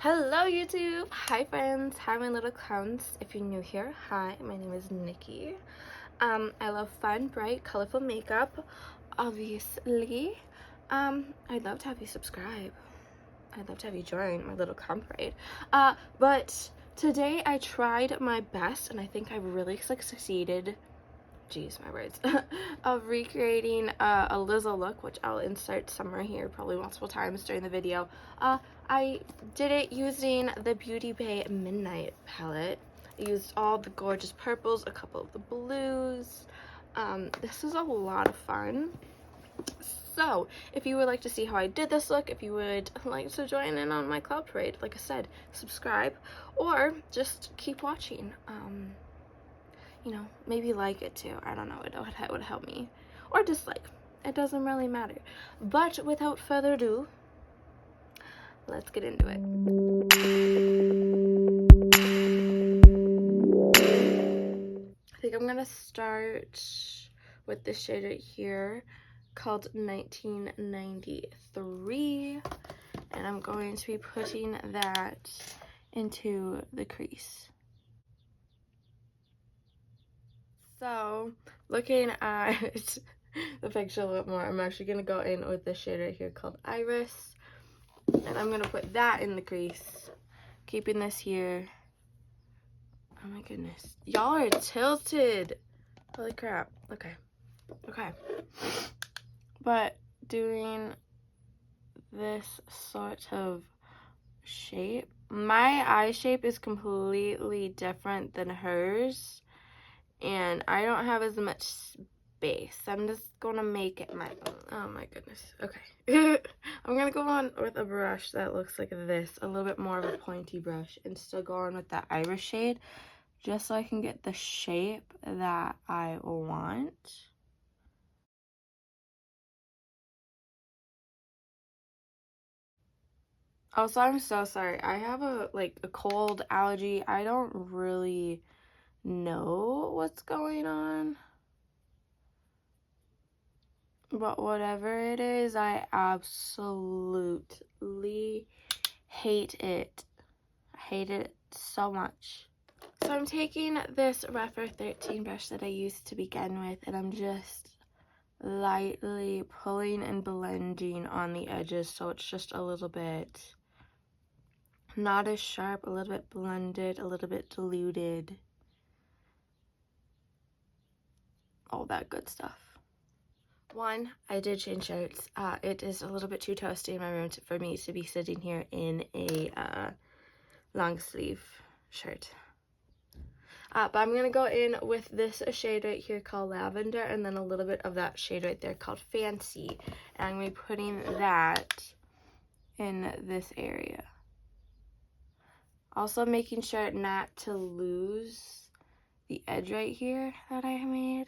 Hello YouTube! Hi friends! Hi my little clowns. If you're new here, hi, my name is Nikki. I love fun, bright, colorful makeup, obviously. I'd love to have you subscribe. I'd love to have you join my little clown parade. But today I tried my best and I think I really succeeded, geez, my words, of recreating a Lizzo look, which I'll insert somewhere here probably multiple times during the video. I did it using the Beauty Bay Midnight palette. I used all the gorgeous purples, a couple of the blues. This was a lot of fun. So, if you would like to see how I did this look, if you would like to join in on my cloud parade, like I said, subscribe, or just keep watching. You know, maybe like it too. I don't know, it would help me. Or dislike. It doesn't really matter. But without further ado, let's get into it. I think I'm gonna start with this shade right here called 1993, and I'm going to be putting that into the crease. So, looking at the picture a little bit more, I'm actually gonna go in with this shade right here called Iris, and I'm gonna put that in the crease, keeping this here. Oh my goodness, y'all are tilted. Holy crap. Okay, but doing this sort of shape, my eye shape is completely different than hers, and I don't have as much space. I'm just gonna make it my own. Oh my goodness. Okay. I'm gonna go on with a brush that looks like this, a little bit more of a pointy brush, and still go on with that iris shade, just so I can get the shape that I want. Also, I'm so sorry. I have a cold, allergy. I don't really know what's going on. But whatever it is, I absolutely hate it. I hate it so much. So I'm taking this Rephr 13 brush that I used to begin with, and I'm just lightly pulling and blending on the edges so it's just a little bit not as sharp, a little bit blended, a little bit diluted. All that good stuff. One, I did change shirts. It is a little bit too toasty in my room for me to be sitting here in a long sleeve shirt. But I'm going to go in with this shade right here called Lavender, and then a little bit of that shade right there called Fancy. And I'm going to be putting that in this area. Also making sure not to lose the edge right here that I made.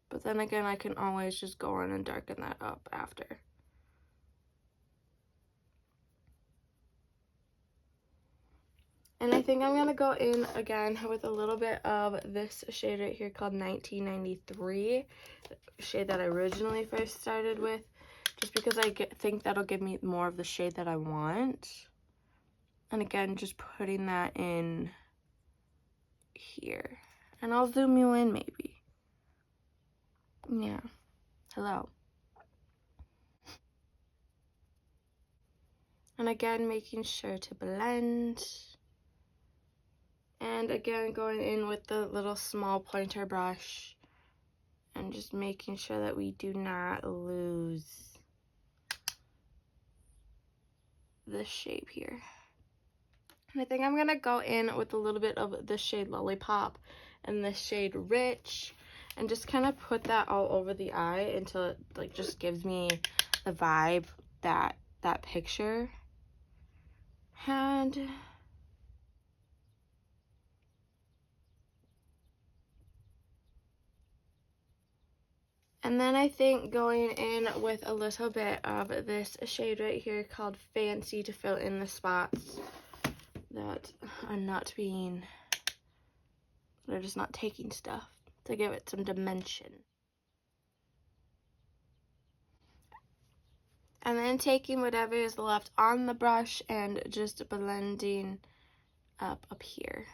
But then again, I can always just go in and darken that up after. And I think I'm going to go in again with a little bit of this shade right here called 1993, shade that I originally first started with, just because I think that'll give me more of the shade that I want. And again, just putting that in here. And I'll zoom you in maybe. Yeah. Hello. And again, making sure to blend. And again, going in with the little small pointer brush and just making sure that we do not lose this shape here. And I think I'm gonna go in with a little bit of the shade Lollipop and the shade Rich, and just kind of put that all over the eye until it just gives me the vibe that picture had. And then I think going in with a little bit of this shade right here called Fancy to fill in the spots that are not being, they're just not taking stuff, to give it some dimension. And then taking whatever is left on the brush and just blending up here.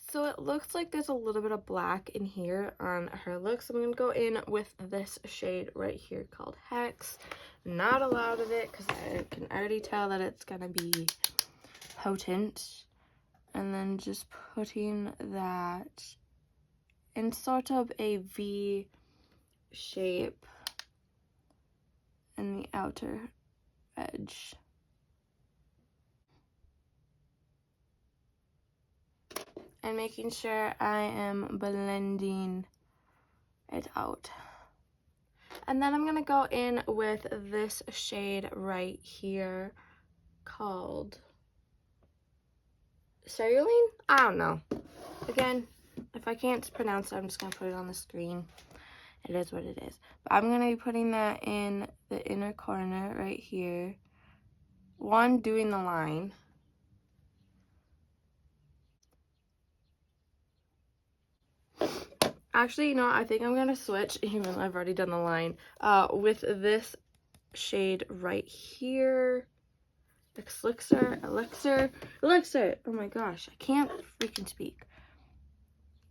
So it looks like there's a little bit of black in here on her look. So I'm going to go in with this shade right here called Hex. Not a lot of it because I can already tell that it's going to be potent. And then just putting that in sort of a V shape in the outer edge. And making sure I am blending it out. And then I'm going to go in with this shade right here called Cerulean? I don't know. Again, if I can't pronounce it, I'm just going to put it on the screen. It is what it is. But I'm going to be putting that in the inner corner right here. One, doing the line. Actually, you know, I think I'm going to switch, even though I've already done the line, with this shade right here. Elixir. Oh my gosh, I can't freaking speak.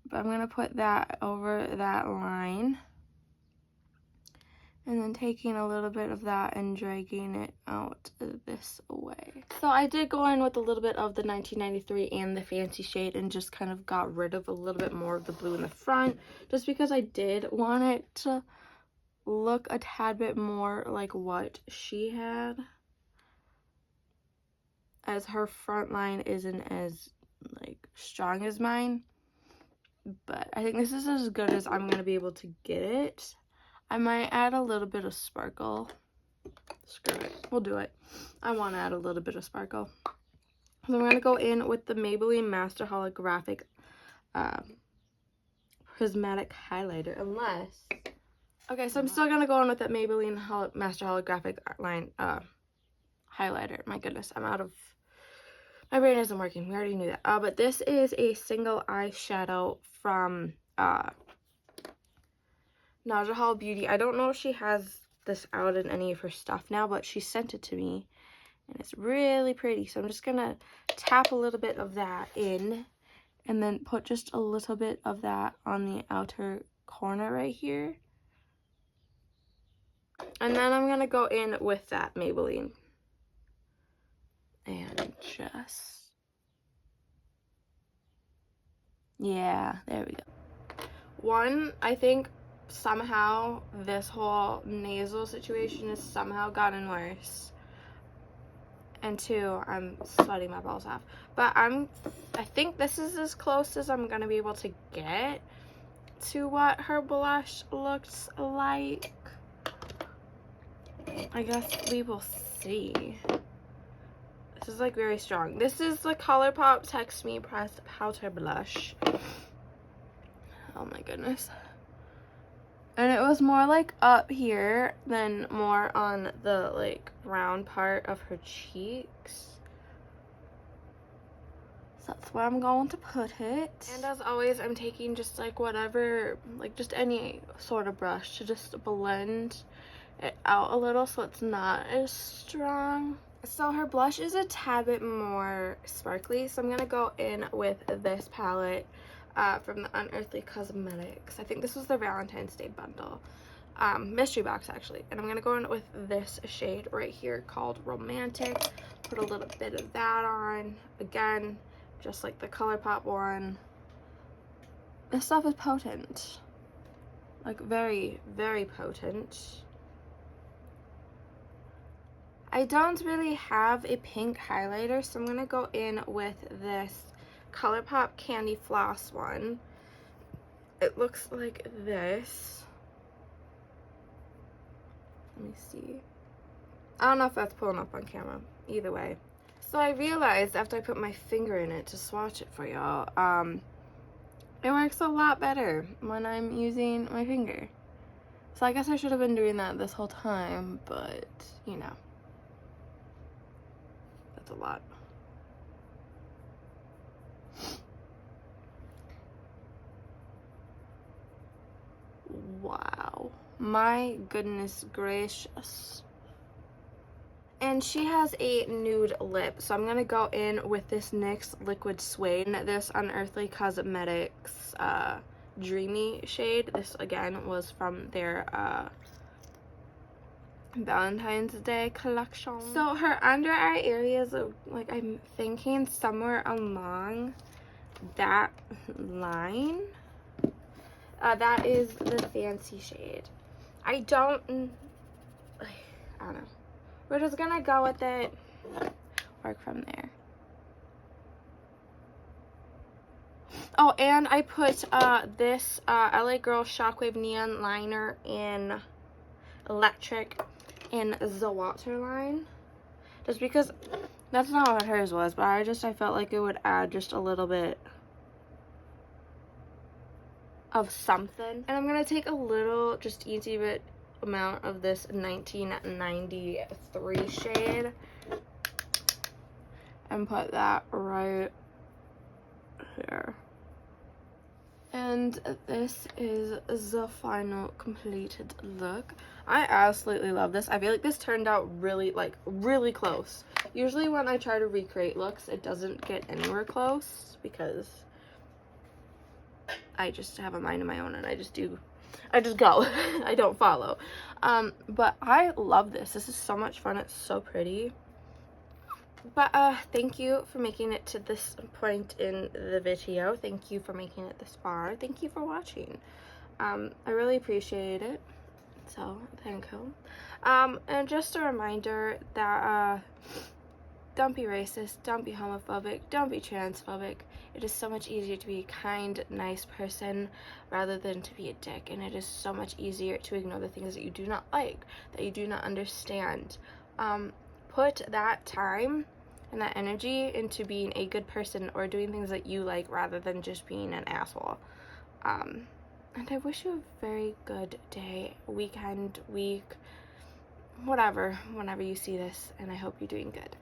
But I'm going to put that over that line. And then taking a little bit of that and dragging it out this way. So I did go in with a little bit of the 1993 and the Fancy shade and just kind of got rid of a little bit more of the blue in the front. Just because I did want it to look a tad bit more like what she had. As her front line isn't as like strong as mine. But I think this is as good as I'm going to be able to get it. I might add a little bit of sparkle. Screw it. We'll do it. I want to add a little bit of sparkle. So I'm going to go in with the Maybelline Master Holographic Prismatic Highlighter. Unless... Okay, so I'm still going to go in with that Maybelline Master Holographic line highlighter. My goodness, I'm out of... My brain isn't working. We already knew that. But this is a single eyeshadow from... Naja Hall Beauty. I don't know if she has this out in any of her stuff now, but she sent it to me and it's really pretty. So I'm just gonna tap a little bit of that in and then put just a little bit of that on the outer corner right here. And then I'm gonna go in with that Maybelline and just, yeah, there we go. One, I think somehow this whole nasal situation has somehow gotten worse, and two, I'm sweating my balls off. But I think this is as close as I'm gonna be able to get to what her blush looks like. I guess we will see. This is like very strong. This is the ColourPop Text Me Pressed Powder Blush. Oh my goodness. And it was more like up here than more on the like round part of her cheeks. So that's where I'm going to put it. And as always, I'm taking just like whatever, like just any sort of brush to just blend it out a little so it's not as strong. So her blush is a tad bit more sparkly. So I'm going to go in with this palette. From the Unearthly Cosmetics. I think this was the Valentine's Day bundle. Mystery box, actually. And I'm going to go in with this shade right here called Romantic. Put a little bit of that on. Again, just like the ColourPop one. This stuff is potent. Like, very, very potent. I don't really have a pink highlighter, so I'm going to go in with this ColourPop Candy Floss one. It looks like this. Let me see. I don't know if that's pulling up on camera. Either way. So I realized after I put my finger in it to swatch it for y'all, it works a lot better when I'm using my finger. So I guess I should have been doing that this whole time, but, you know. That's a lot. Wow, my goodness gracious. And she has a nude lip, so I'm going to go in with this NYX Liquid Suede. This Unearthly Cosmetics Dreamy shade. This, again, was from their Valentine's Day collection. So her under eye areas, like, I'm thinking somewhere along that line. That is the Fancy shade. I don't know. We're just gonna go with it, work from there. Oh, and I put this LA Girl Shockwave Neon Liner in Electric in the waterline. Just because that's not what hers was, but I felt like it would add just a little bit of something. And I'm gonna take a little, just easy bit amount of this 1993 shade and put that right here. And this is the final completed look. I absolutely love this. I feel like this turned out really close. Usually when I try to recreate looks, it doesn't get anywhere close because I just have a mind of my own and I just go. I don't follow. But I love this. This is so much fun. It's so pretty. But thank you for making it to this point in the video. Thank you for making it this far. Thank you for watching. I really appreciate it. So thank you. And just a reminder that don't be racist, don't be homophobic, don't be transphobic. It is so much easier to be a kind, nice person rather than to be a dick. And it is so much easier to ignore the things that you do not like, that you do not understand. Put that time and that energy into being a good person or doing things that you like rather than just being an asshole. And I wish you a very good day, weekend, week, whatever, whenever you see this, and I hope you're doing good.